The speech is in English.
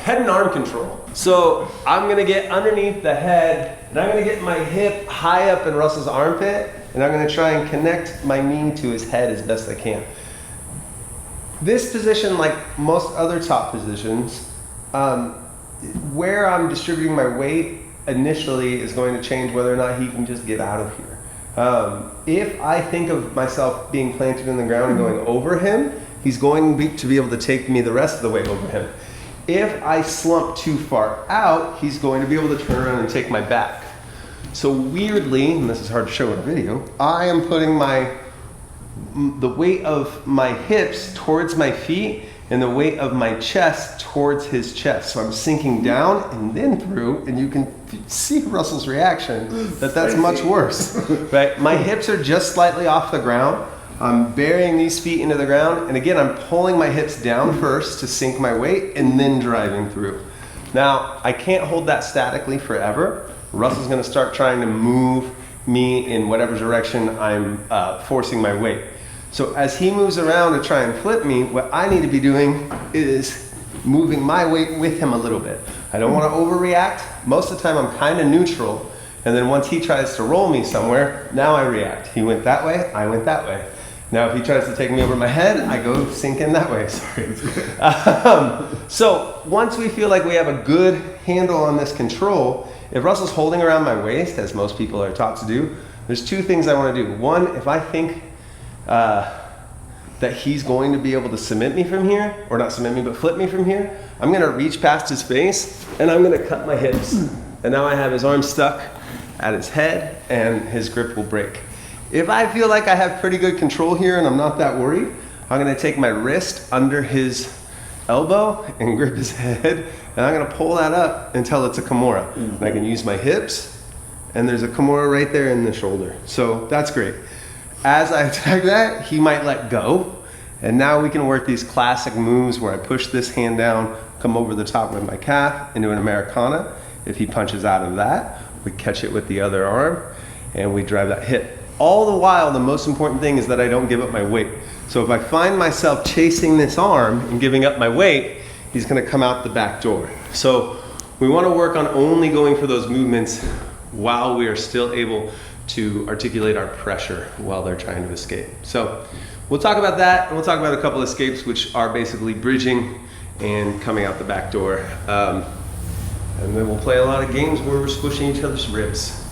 head and arm control. So I'm gonna get underneath the head, and I'm gonna get my hip high up in Russell's armpit, and I'm gonna try and connect my knee to his head as best I can. This position, like most other top positions, where I'm distributing my weight initially is going to change whether or not he can just get out of here. If I think of myself being planted in the ground and going over him, he's going to be able to take me the rest of the way over him. If I slump too far out, he's going to be able to turn around and take my back. So weirdly, and this is hard to show in a video, I am putting the weight of my hips towards my feet and the weight of my chest towards his chest. So I'm sinking down and then through, and you can see Russell's reaction that's much worse, right? My hips are just slightly off the ground. I'm burying these feet into the ground, and again, I'm pulling my hips down first to sink my weight and then driving through. Now, I can't hold that statically forever. Russell's gonna start trying to move me in whatever direction I'm forcing my weight. So as he moves around to try and flip me, what I need to be doing is moving my weight with him a little bit. I don't want to overreact. Most of the time I'm kind of neutral, and then once he tries to roll me somewhere, now I react. He went that way, I went that way. Now if he tries to take me over my head, I go sink in that way, sorry. So once we feel like we have a good handle on this control, if Russell's holding around my waist, as most people are taught to do, there's two things I want to do. One, if I think that he's going to be able to submit me from here, or not submit me, but flip me from here, I'm gonna reach past his face and I'm gonna cut my hips. And now I have his arm stuck at his head and his grip will break. If I feel like I have pretty good control here and I'm not that worried, I'm gonna take my wrist under his elbow and grip his head, and I'm gonna pull that up until it's a Kimura. And I can use my hips, and there's a Kimura right there in the shoulder. So that's great. As I attack that, he might let go. And now we can work these classic moves where I push this hand down, come over the top of my calf into an Americana. If he punches out of that, we catch it with the other arm and we drive that hit. All the while, the most important thing is that I don't give up my weight. So if I find myself chasing this arm and giving up my weight, he's gonna come out the back door. So we wanna work on only going for those movements while we are still able to articulate our pressure while they're trying to escape. So we'll talk about that, and we'll talk about a couple escapes, which are basically bridging and coming out the back door. And then we'll play a lot of games where we're squishing each other's ribs.